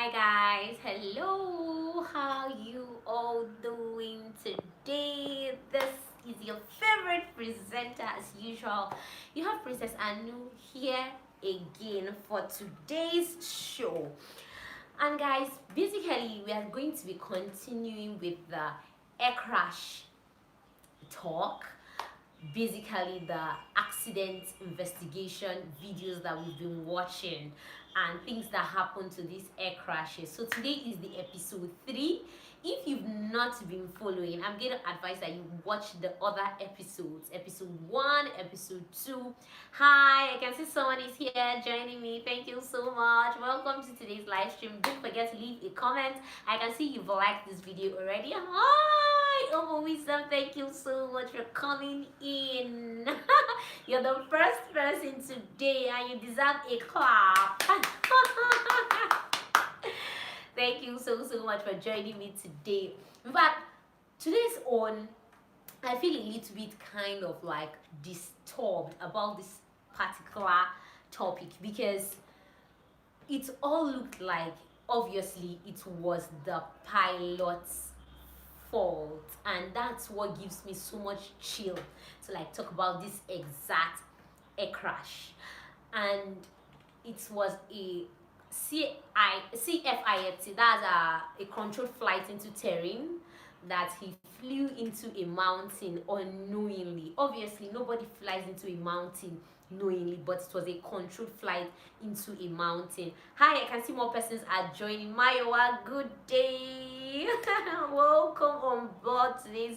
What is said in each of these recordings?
Hi guys, hello, how you all doing today? This is your favorite presenter as usual. You have Princess Anu here again for today's show. And guys, basically we are going to be continuing with the air crash talk, basically the accident investigation videos that we've been watching and things that happen to these air crashes. So today is the episode 3. If you've not been following, I'm going to advise that you watch the other episodes, episode 1, episode 2. Hi, I can see someone is here joining me. Thank you so much. Welcome to today's live stream. Don't forget to leave a comment. I can see you've liked this video already. Hi, Omo Wisdom. Thank you so much for coming in. You're the first person today and you deserve a clap. Thank you so much for joining me today. In fact, today's on, I feel a little bit kind of like disturbed about this particular topic because it all looked like obviously it was the pilot's fault, and that's what gives me so much chill to like talk about this exact air crash. And it was a CFIT, that's a controlled flight into terrain, that he flew into a mountain unknowingly. Obviously, nobody flies into a mountain knowingly, but it was a controlled flight into a mountain. Hi, I can see more persons are joining. Mayowa, good day. Welcome on board today's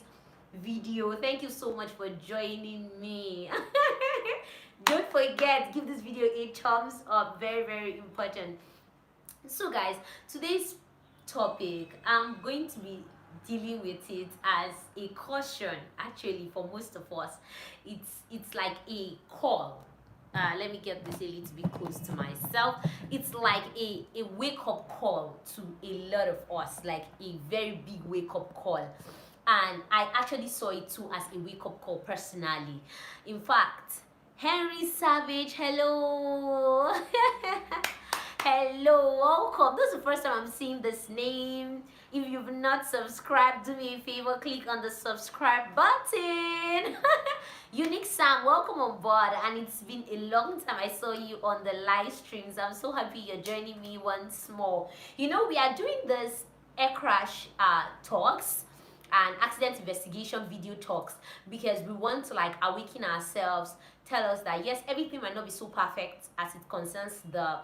video. Thank you so much for joining me. Don't forget, give this video a thumbs up. Very important. So guys, today's topic, I'm going to be dealing with it as a caution. Actually, for most of us, it's like a call. Let me get this a little bit close to myself. It's like a wake-up call to a lot of us, like a very big wake-up call. And I actually saw it too as a wake-up call personally. In fact, Henry Savage, hello. Hello, welcome. This is the first time I'm seeing this name. If you've not subscribed, do me a favor, click on the subscribe button. Unique Sam, welcome on board. And it's been a long time I saw you on the live streams. I'm so happy you're joining me once more. You know, we are doing this air crash talks and accident investigation video talks because we want to like awaken ourselves, tell us that yes, everything might not be so perfect as it concerns the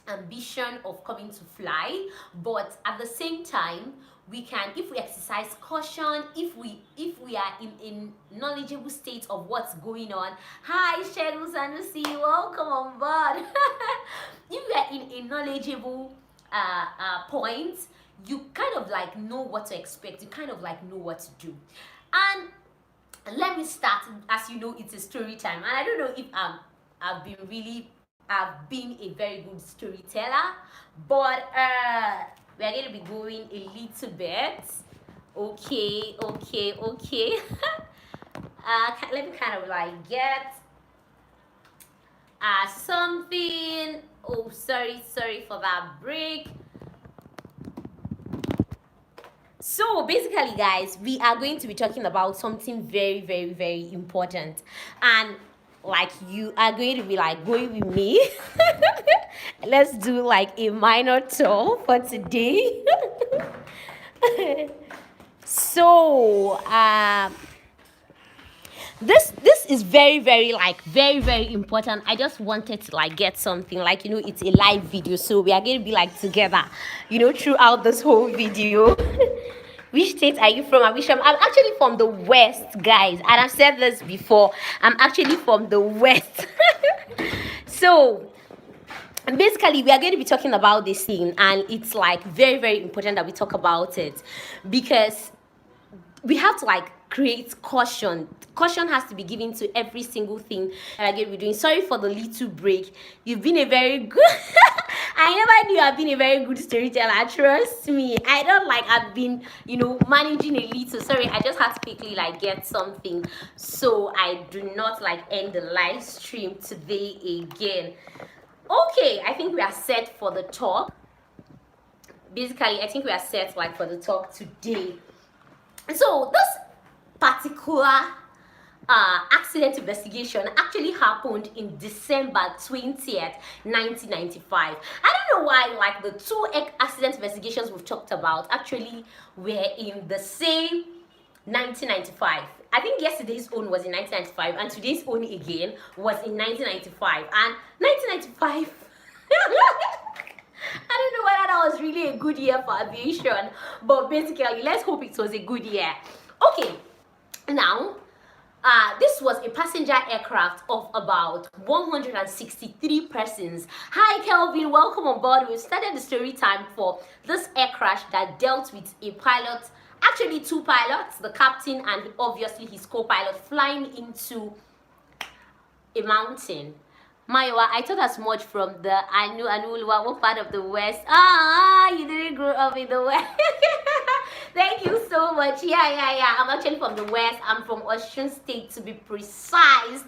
ambition of coming to fly, but at the same time we can, if we exercise caution, if we are in knowledgeable state of what's going on. Hi Shegun Sanusi, welcome on board. If we are in a knowledgeable point, you kind of like know what to expect, you kind of like know what to do. And let me start. As you know, it's a story time, and I don't know if I've been a very good storyteller, but we're going to be going a little bit. Okay. Let me kind of like get something. Oh, sorry for that break. So basically guys, we are going to be talking about something very important, and like you are going to be like going with me. Let's do like a minor tour for today. So this is very important. I just wanted to like get something, like, you know, it's a live video, so we are going to be like together, you know, throughout this whole video. Which state are you from? I'm actually from the West, guys, and I've said this before. I'm actually from the West. So basically we are going to be talking about this thing, and it's like very important that we talk about it because we have to like create caution. Caution has to be given to every single thing that I'm going to be doing. Sorry for the little break. You've been a very good I never knew I've been a very good storyteller. Trust me. I don't like I've been, you know, managing a little. Sorry, I just had to quickly like get something so I do not like end the live stream today again. Okay, I think we are set for the talk. basically I think we are set like for the talk today. So this particular accident investigation actually happened in December 20th, 1995. I don't know why like the two accident investigations we've talked about actually were in the same 1995. I think yesterday's own was in 1995 and today's own again was in 1995. And 1995 I don't know whether that was really a good year for aviation, but basically let's hope it was a good year. Okay, now this was a passenger aircraft of about 163 persons. Hi Kelvin, welcome on board. We've started the story time for this air crash that dealt with a pilot, actually two pilots, the captain and obviously his co-pilot, flying into a mountain. Maiwa, I thought as much from the Anu-Uluwa, what part of the West? You didn't grow up in the West. Thank you so much. Yeah. I'm actually from the West. I'm from Osun State to be precise.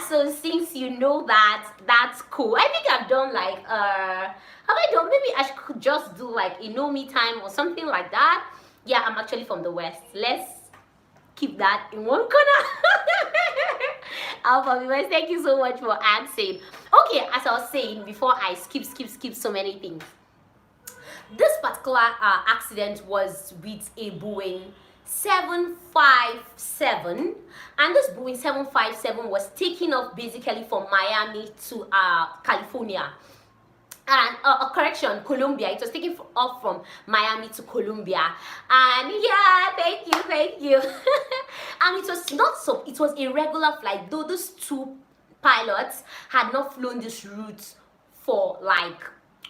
So since you know that, that's cool. I think I've done like, have I done, maybe I could just do like a know me time or something like that. Yeah, I'm actually from the West. Let's keep that in one corner. Alpha viewers, thank you so much for asking. Okay, as I was saying before I skip so many things, this particular accident was with a Boeing 757, and this Boeing 757 was taking off basically from Miami to California. And correction, Colombia. It was taken off from Miami to Colombia. And yeah, thank you. And it was not so, it was a regular flight, though those two pilots had not flown this route for like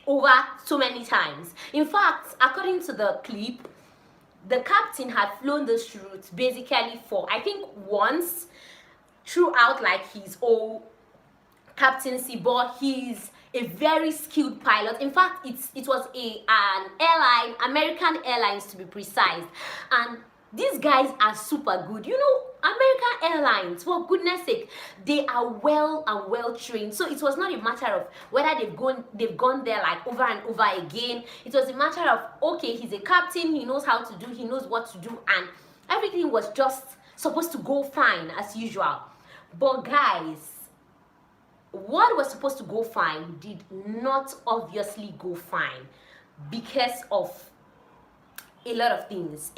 over so many times. In fact, according to the clip, the captain had flown this route basically for, I think, once throughout like his whole captaincy, but he's a very skilled pilot. In fact, it was an airline, American Airlines to be precise, and these guys are super good. You know, American Airlines, for goodness sake, they are well trained. So it was not a matter of whether they've gone there like over and over again. It was a matter of, okay, he's a captain, he knows how to do, he knows what to do, and everything was just supposed to go fine as usual. But guys, what was supposed to go fine did not obviously go fine because of a lot of things.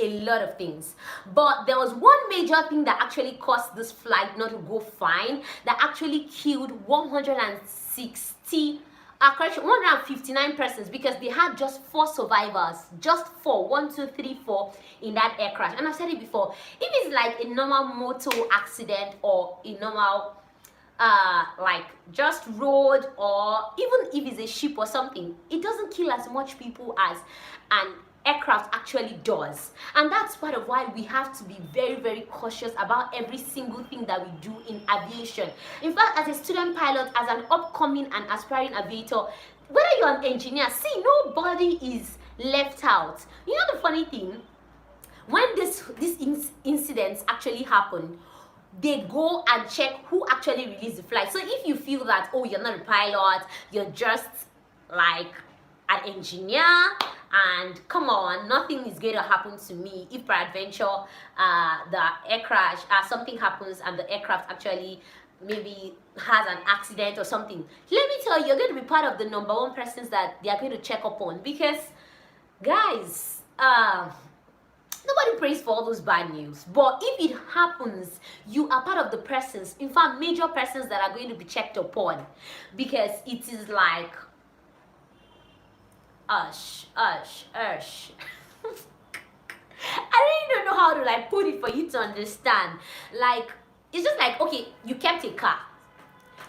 But there was one major thing that actually caused this flight not to go fine, that actually killed 159 persons, because they had just 4 survivors, just 4, 1, 2, 3, 4 in that air crash. And I've said it before, if it's like a normal motor accident or a normal like just road, or even if it's a ship or something, it doesn't kill as much people as an aircraft actually does. And that's part of why we have to be very cautious about every single thing that we do in aviation. In fact, as a student pilot, as an upcoming and aspiring aviator, whether you're an engineer, see, nobody is left out. You know the funny thing, when these incidents actually happen, they go and check who actually released the flight. So if you feel that, oh, you're not a pilot, you're just like an engineer, and come on, nothing is going to happen to me if peradventure the air crash, something happens and the aircraft actually maybe has an accident or something, let me tell you, you're going to be part of the #1 persons that they are going to check up on. Because guys, nobody prays for all those bad news, but if it happens, you are part of the persons, in fact major persons, that are going to be checked upon, because it is like ush. I really don't know how to like put it for you to understand. Like, it's just like, okay, you kept a car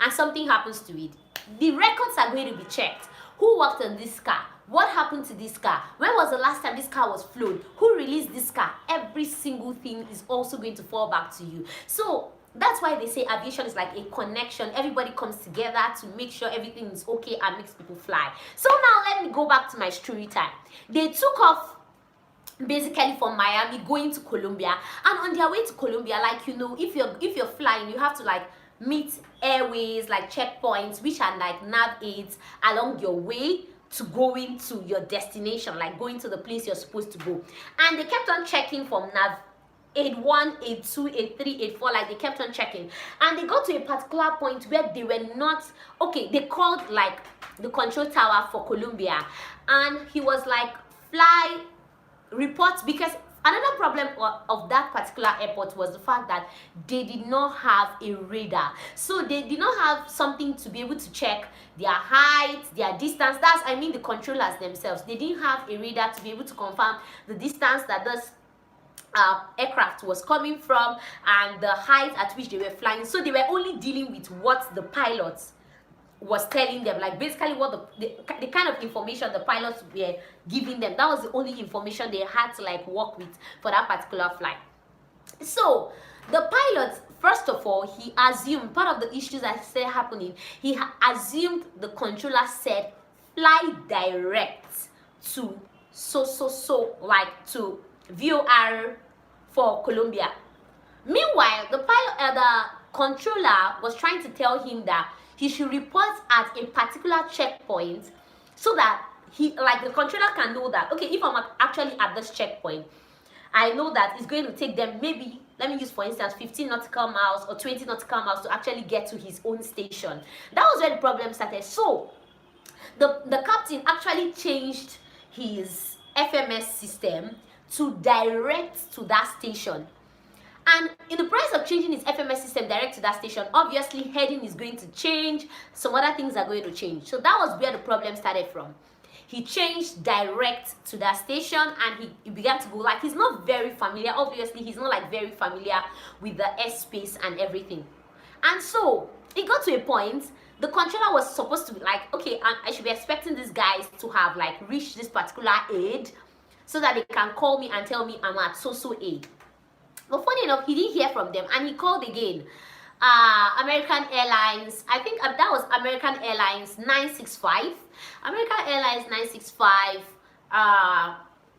and something happens to it, the records are going to be checked. Who worked on this car? What happened to this car? When was the last time this car was flown? Who released this car? Every single thing is also going to fall back to you. So that's why they say aviation is like a connection. Everybody comes together to make sure everything is okay and makes people fly. So now let me go back to my story time. They took off basically from Miami going to Colombia, and on their way to Colombia, like, you know, if you're flying, you have to like meet airways, like checkpoints, which are like nav aids along your way to going to your destination, like going to the place you're supposed to go. And they kept on checking from nav 81, 82, 83, 84, like they kept on checking. And they got to a particular point where they were not, okay, they called like the control tower for Colombia, and he was like, fly reports, because another problem of that particular airport was the fact that they did not have a radar. So they did not have something to be able to check their height, their distance. That's, I mean, the controllers themselves. They didn't have a radar to be able to confirm the distance that this aircraft was coming from and the height at which they were flying. So they were only dealing with what the pilots was telling them, like basically what the kind of information the pilots were giving them. That was the only information they had to like work with for that particular flight. So the pilot, first of all, he assumed, part of the issues that started happening, he assumed the controller said fly direct to like to VOR for Colombia. Meanwhile, the pilot, the controller was trying to tell him that he should report at a particular checkpoint so that he, like the controller can know that, okay, if I'm actually at this checkpoint, I know that it's going to take them maybe, let me use for instance, 15 nautical miles or 20 nautical miles to actually get to his own station. That was where the problem started. So the captain actually changed his FMS system to direct to that station. And in the process of changing his FMS system direct to that station, obviously heading is going to change, some other things are going to change. So that was where the problem started from. He changed direct to that station and he began to go, like he's not very familiar, obviously he's not like very familiar with the airspace and everything. And so it got to a point, the controller was supposed to be like, okay, I should be expecting these guys to have like reached this particular aid so that they can call me and tell me I'm at so aid. But funny enough, he didn't hear from them and he called again. American Airlines, I think that was American Airlines 965. American Airlines 965,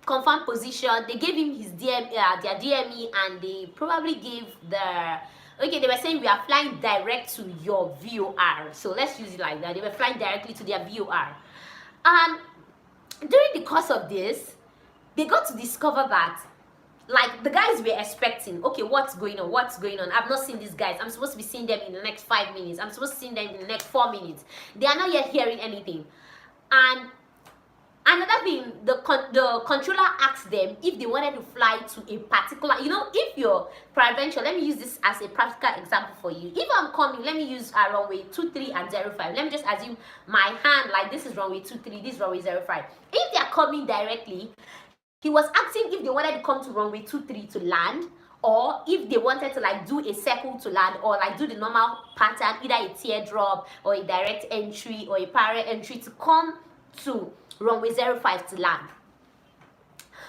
confirmed position. They gave him his their DME, and they probably gave the, okay, they were saying we are flying direct to your VOR. So let's use it like that. They were flying directly to their VOR. And during the course of this, they got to discover that, like, the guys were expecting, okay, what's going on, I've not seen these guys, I'm supposed to be seeing them in the next 5 minutes, I'm supposed to see them in the next 4 minutes. They are not yet hearing anything. And another thing, the controller asked them if they wanted to fly to a particular, you know, if you're peradventure, let me use this as a practical example for you. If I'm coming, let me use runway 23 and 05. Let me just assume my hand, like this is runway 23, this is runway 05. If they are coming directly, he was asking if they wanted to come to runway 23 to land, or if they wanted to like do a circle to land, or like do the normal pattern, either a teardrop or a direct entry or a parallel entry to come to runway 05 to land.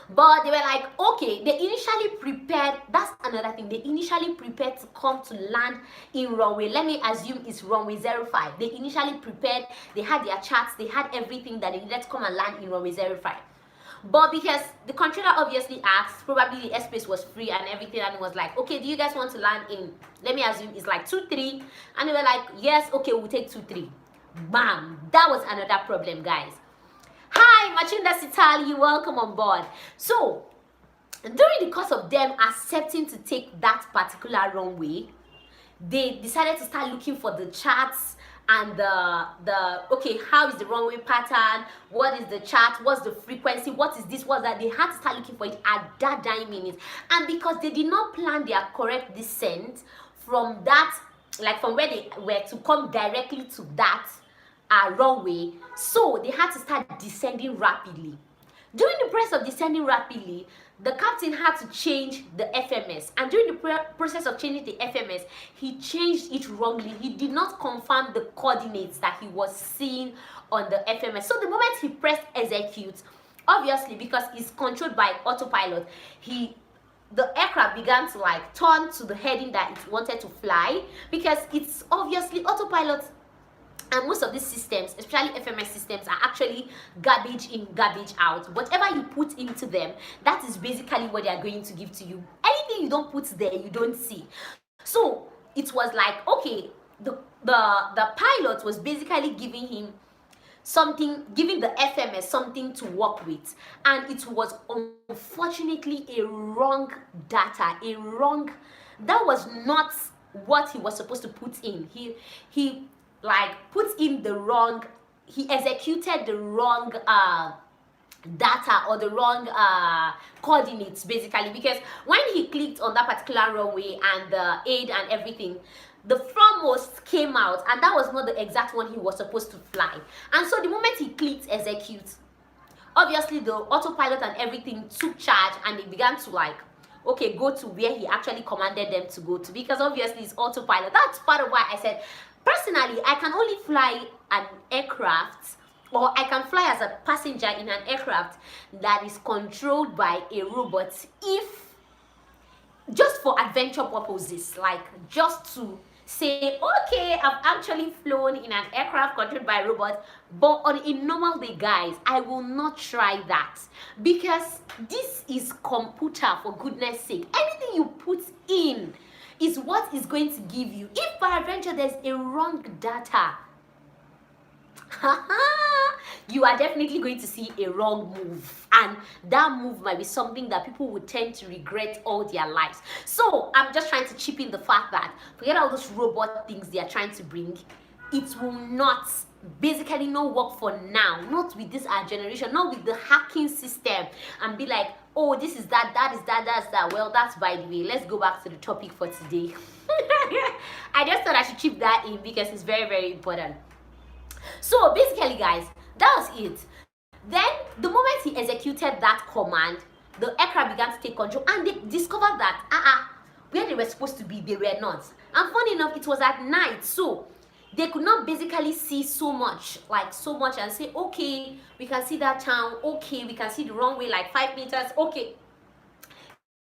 But they were like, okay, they initially prepared, that's another thing, they initially prepared to come to land in runway, let me assume it's runway 05. They initially prepared, they had their charts, they had everything that they needed to come and land in runway 05. But because the controller obviously asked, probably the airspace was free and everything, and it was like, okay, do you guys want to land in, let me assume it's like 23, and they were like, yes, okay, we'll take 23. Bam, that was another problem, guys. Hi, Machinda Sitali, welcome on board. So during the course of them accepting to take that particular runway, they decided to start looking for the charts and the okay, how is the runway pattern, what is the chart, what's the frequency, what is this, what's that. They had to start looking for it at that dying minute. And because they did not plan their correct descent from that, like from where they were to come directly to that runway, so they had to start descending rapidly. During the process of descending rapidly, the captain had to change the FMS, and during the process of changing the FMS, he changed it wrongly. He did not confirm the coordinates that he was seeing on the FMS. So the moment he pressed execute, obviously because it's controlled by autopilot, the aircraft began to like turn to the heading that it wanted to fly, because it's obviously autopilot. And most of these systems, especially FMS systems, are actually garbage in, garbage out. Whatever you put into them, that is basically what they are going to give to you. Anything you don't put there, you don't see. So it was like, okay, the pilot was basically giving him something, giving the FMS something to work with, and it was unfortunately a wrong data, that was not what he was supposed to put in. He like put in the wrong, he executed the wrong data, or the wrong coordinates basically, because when he clicked on that particular runway and the aid and everything, the foremost came out, and that was not the exact one he was supposed to fly. And so the moment he clicked execute, obviously the autopilot and everything took charge, and they began to like, okay, go to where he actually commanded them to go to, because obviously it's autopilot. That's part of why I said personally I can only fly an aircraft, or I can fly as a passenger in an aircraft that is controlled by a robot, if just for adventure purposes, like just to say, okay, I've actually flown in an aircraft controlled by a robot. But on a normal day, guys, I will not try that, because this is computer, for goodness sake. Anything you put in is what is going to give you. If by adventure there's a wrong data, you are definitely going to see a wrong move, and that move might be something that people would tend to regret all their lives. So I'm just trying to chip in the fact that forget all those robot things they are trying to bring. It will not, basically not work for now, not with this our generation, not with the hacking system, and be like, oh, this is that, that is that, that's that. Well, that's by the way. Let's go back to the topic for today. I just thought I should chip that in because it's very, very important. So basically, guys, that was it. Then the moment he executed that command, the aircraft began to take control, and they discovered that where they were supposed to be, they were not. And funny enough, it was at night, so they could not basically see so much and say, okay, we can see that town, okay, we can see the runway like 5 meters, okay.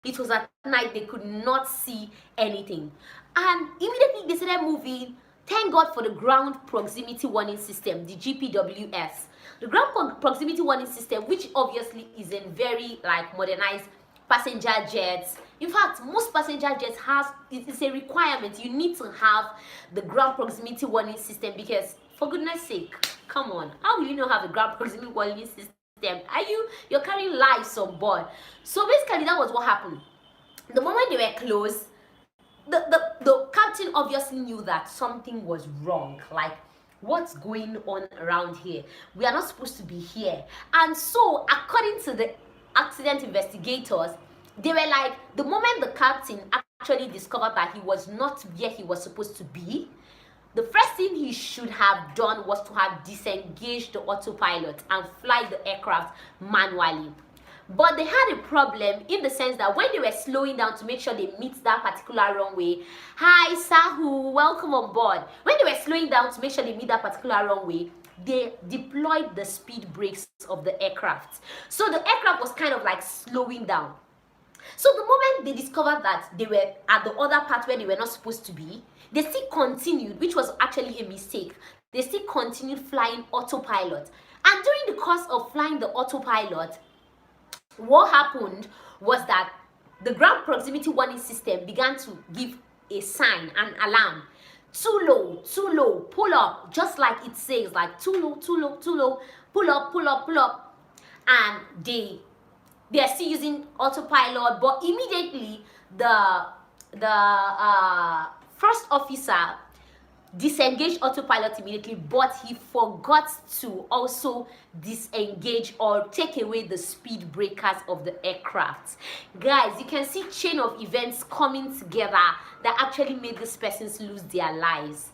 It was at night, they could not see anything, and immediately they started moving. Thank God for the ground proximity warning system, the GPWS. The ground proximity warning system, which obviously is in very like modernized passenger jets. In fact, most passenger jets have, it's a requirement. You need to have the ground proximity warning system, because for goodness sake, come on, how will you not have a ground proximity warning system? You're carrying lives on board. So basically that was what happened. The moment they were close, the captain obviously knew that something was wrong. Like, what's going on around here? We are not supposed to be here. And so according to the accident investigators, they were like, the moment the captain actually discovered that he was not where he was supposed to be, the first thing he should have done was to have disengaged the autopilot and fly the aircraft manually. But they had a problem in the sense that when they were slowing down to make sure they meet that particular runway, hi Sahu, welcome on board. When they were slowing down to make sure they meet that particular runway, they deployed the speed brakes of the aircraft. So the aircraft was kind of like slowing down. So the moment they discovered that they were at the other part where they were not supposed to be, they still continued, which was actually a mistake. They still continued flying autopilot. And during the course of flying the autopilot, what happened was that the ground proximity warning system began to give a sign, an alarm. Too low, pull up, just like it says, like too low, pull up. And they are still using autopilot, but immediately the first officer disengaged autopilot immediately, but he forgot to also disengage or take away the speed breakers of the aircraft. Guys, you can see chain of events coming together that actually made these persons lose their lives.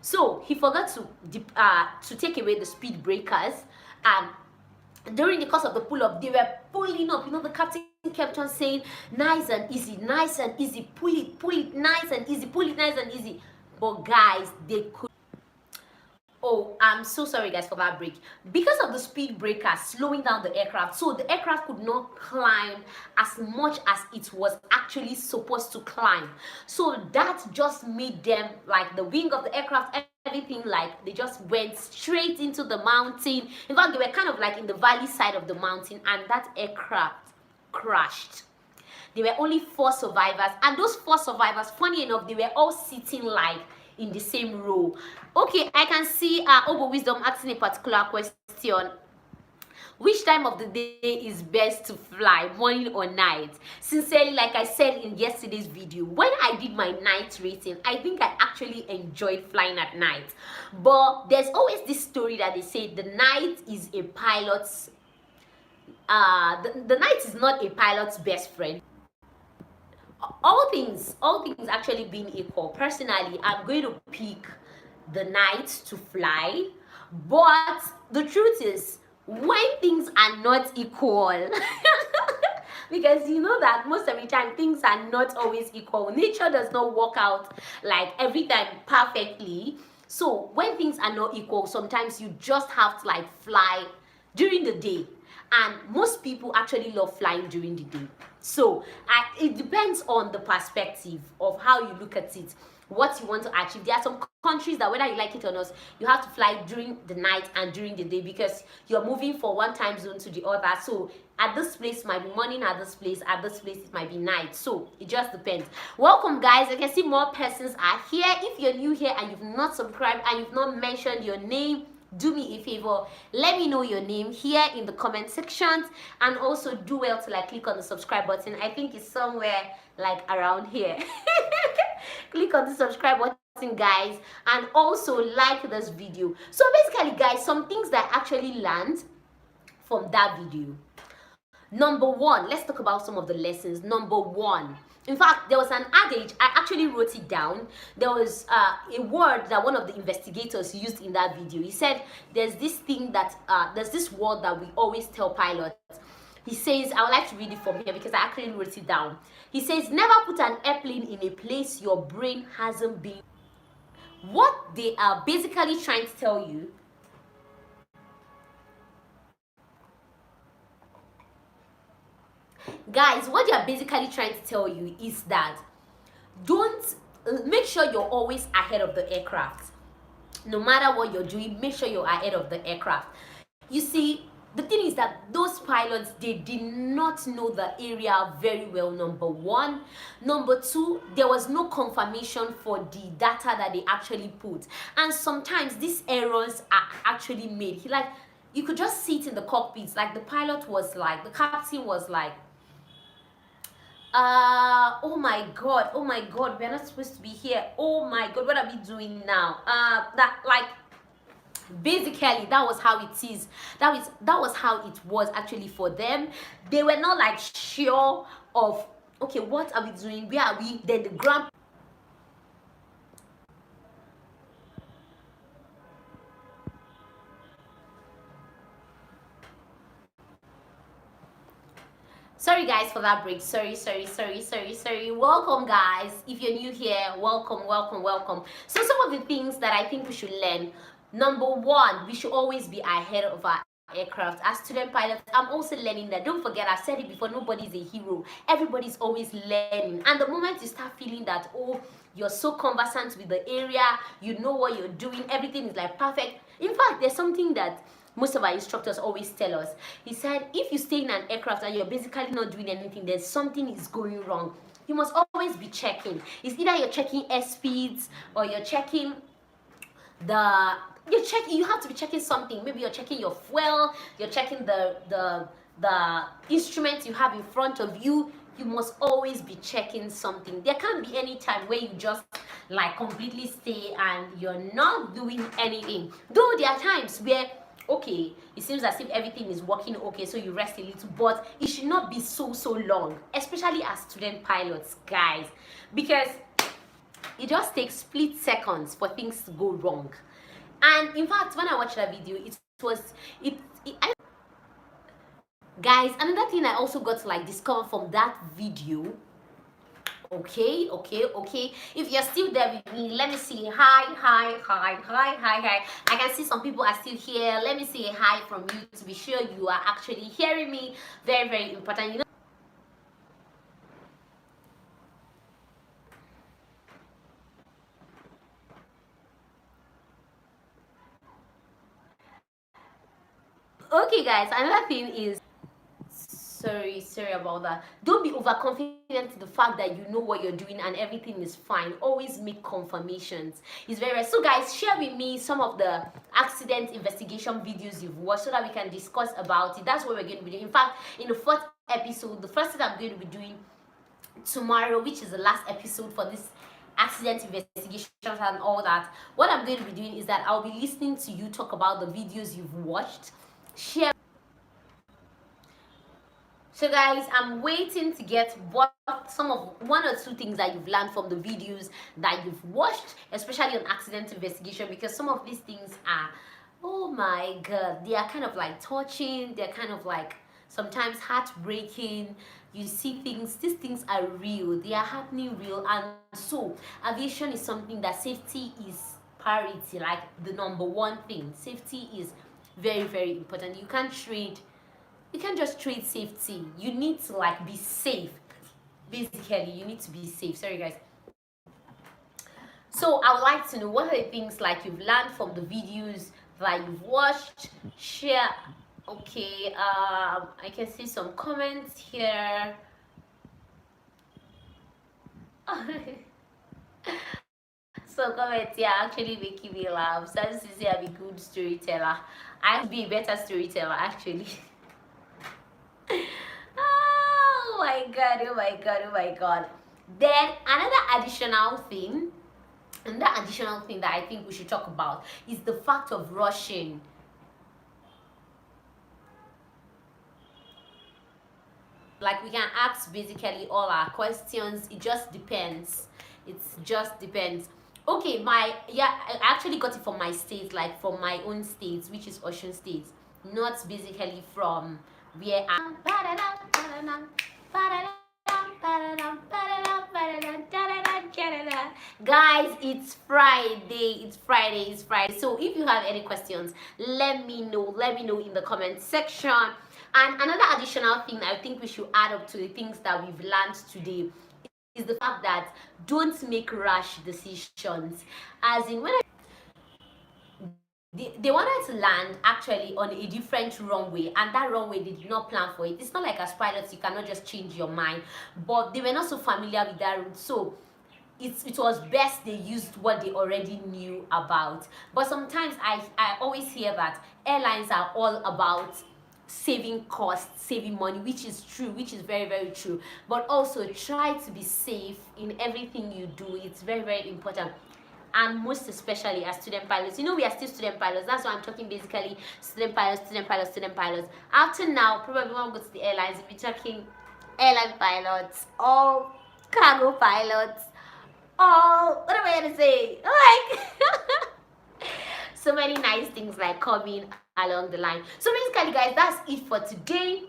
So he forgot to take away the speed breakers, and during the course of the pull-up, they were pulling up. You know, the captain kept on saying, nice and easy, pull it, nice and easy, pull it, nice and easy. But guys, they could. Oh, I'm so sorry guys for that break. Because of the speed breaker slowing down the aircraft, so the aircraft could not climb as much as it was actually supposed to climb. So that just made them, like the wing of the aircraft, everything, like they just went straight into the mountain. In fact, they were kind of like in the valley side of the mountain, and that aircraft crashed. There were only 4 survivors, and those 4 survivors, funny enough, they were all sitting like in the same row. Okay, I can see Obo Wisdom asking a particular question. Which time of the day is best to fly, morning or night? Sincerely, like I said in yesterday's video, when I did my night rating, I think I actually enjoyed flying at night. But there's always this story that they say the night is a pilot's the night is not a pilot's best friend. All things actually being equal, personally I'm going to pick the night to fly. But the truth is, when things are not equal because you know that most of the time things are not always equal, nature does not work out like every time perfectly. So when things are not equal, sometimes you just have to like fly during the day, and most people actually love flying during the day. So it depends on the perspective of how you look at it, what you want to achieve. There are some countries that whether you like it or not, you have to fly during the night and during the day because you're moving from one time zone to the other. So at this place might be morning, at this place it might be night. So it just depends. Welcome guys, I can see more persons are here. If you're new here and you've not subscribed and you've not mentioned your name, do me a favor, let me know your name here in the comment sections, and also do well to like click on the subscribe button. I think it's somewhere like around here. Click on the subscribe button guys, and also like this video. So basically guys, some things that I actually learned from that video. Number one, let's talk about some of the lessons. Number one, in fact, there was an adage, I actually wrote it down. There was a word that one of the investigators used in that video. He said, there's this thing that, there's this word that we always tell pilots. He says, I would like to read it from here because I actually wrote it down. He says, never put an airplane in a place your brain hasn't been. What they are basically trying to tell you, guys, what they are basically trying to tell you is that don't make sure you're always ahead of the aircraft. No matter what you're doing, make sure you're ahead of the aircraft. You see, the thing is that those pilots, they did not know the area very well, number one. Number two, there was no confirmation for the data that they actually put, and sometimes these errors are actually made. You could just see it in the cockpits, like the pilot was like, the captain was like, oh my god, we're not supposed to be here, oh my god, what are we doing now? That, like, basically that was how it is, that was how it was actually for them. They were not like sure of, okay, what are we doing, where are we? Then the ground. Sorry guys for that break. Sorry. Welcome guys. If you're new here, welcome. So some of the things that I think we should learn. Number one, we should always be ahead of our aircraft. As student pilots, I'm also learning that. Don't forget, I've said it before, nobody's a hero. Everybody's always learning. And the moment you start feeling that, oh, you're so conversant with the area, you know what you're doing, everything is like perfect. In fact, there's something that most of our instructors always tell us. He said, if you stay in an aircraft and you're basically not doing anything, then something is going wrong. You must always be checking. It's either you're checking air speeds or you're checking you have to be checking something. Maybe you're checking your fuel, you're checking the instruments you have in front of you. You must always be checking something. There can't be any time where you just like completely stay and you're not doing anything. Though there are times where, okay, it seems as if everything is working okay, so you rest a little, but it should not be so long, especially as student pilots, guys, because it just takes split seconds for things to go wrong. And in fact, when I watched that video, guys, another thing I also got to like discover from that video. Okay, if you're still there with me, let me see. Hi. I can see some people are still here. Let me see a hi from you to be sure you are actually hearing me. Very important, you know. Okay guys, another thing is, Sorry about that. Don't be overconfident in the fact that you know what you're doing and everything is fine. Always make confirmations. It's very so guys, share with me some of the accident investigation videos you've watched so that we can discuss about it. That's what we're going to be doing. In fact, in the fourth episode, the first thing I'm going to be doing tomorrow, which is the last episode for this accident investigations and all that, what I'm going to be doing is that I'll be listening to you talk about the videos you've watched. Share. So guys, I'm waiting to get what some of one or two things that you've learned from the videos that you've watched, especially on accident investigation, because some of these things are, oh my god, they are kind of like touching, they're kind of like sometimes heartbreaking. You see things, these things are real, they are happening real. And so aviation is something that safety is priority, like the number one thing. Safety is very, very important. You can't just trade safety. You need to like be safe. Basically, you need to be safe. Sorry guys. So I would like to know what are the things like you've learned from the videos that you've watched. Share. Okay, I can see some comments here. So comments here actually making me laugh. Some say I'm a good storyteller. I should be a better storyteller actually. Oh my god, oh my god, oh my god. Then another additional thing that I think we should talk about is the fact of rushing. Like we can ask basically all our questions. It just depends. Okay, I actually got it from my state, like from my own state, which is Ocean State, not basically from where I'm. Guys, it's Friday. So if you have any questions, let me know in the comment section. And another additional thing I think we should add up to the things that we've learned today is the fact that don't make rash decisions. As in, when they wanted to land actually on a different runway, and that runway they did not plan for it. It's not like as pilots you cannot just change your mind, but they were not so familiar with that route, so it was best they used what they already knew about. But sometimes I always hear that airlines are all about saving costs, saving money, which is true, which is very, very true. But also try to be safe in everything you do. It's very, very important. And most especially as student pilots, we are still student pilots. That's why I'm talking basically student pilots. After now, probably when we go to the airlines, we'll be talking airline pilots, all cargo pilots, all, what am I gonna say? Like so many nice things like coming along the line. So basically guys, that's it for today.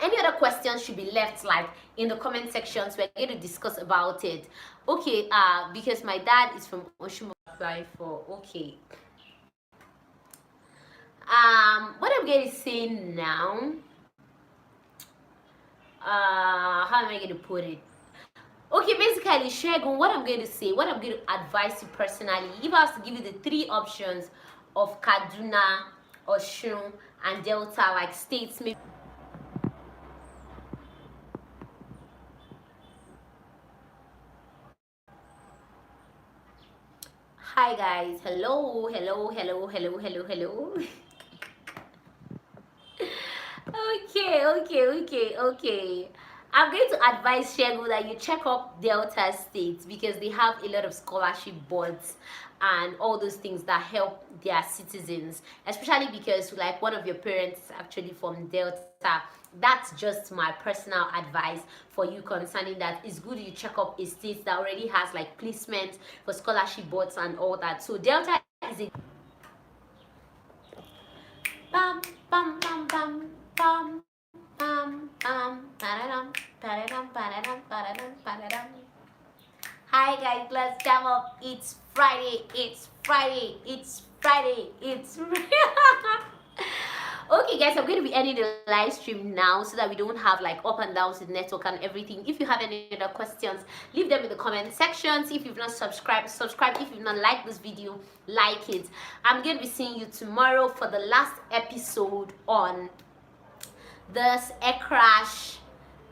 Any other questions should be left like in the comment sections. We're going to discuss about it. Okay, because my dad is from Oshun. Apply for, okay. What I'm going to say now, how am I going to put it? Okay, basically, Shegun, what I'm going to advise you personally, if I was to give you the three options of Kaduna, Oshun, and Delta, like states, maybe. Hi guys, hello. Okay. I'm going to advise Shego that you check up Delta State because they have a lot of scholarship boards and all those things that help their citizens, especially because like one of your parents is actually from Delta. That's just my personal advice for you concerning that. It's good you check up a state that already has like placement for scholarship boards and all that. So Delta is a bam bam bam bam bam Hi guys, let's jam up. It's Friday. Okay guys, I'm going to be ending the live stream now so that we don't have like up and downs with network and everything. If you have any other questions, leave them in the comment sections. If you've not subscribed, subscribe. If you've not liked this video, like it. I'm going to be seeing you tomorrow for the last episode on this air crash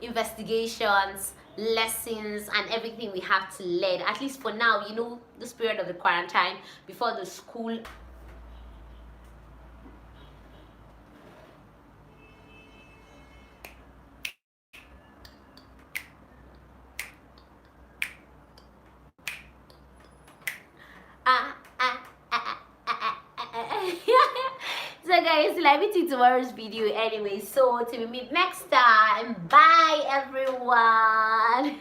investigations, lessons, and everything we have to learn, at least for now, you know, this period of the quarantine before the school. So guys, let me see tomorrow's video anyway, so till we meet next time, bye everyone.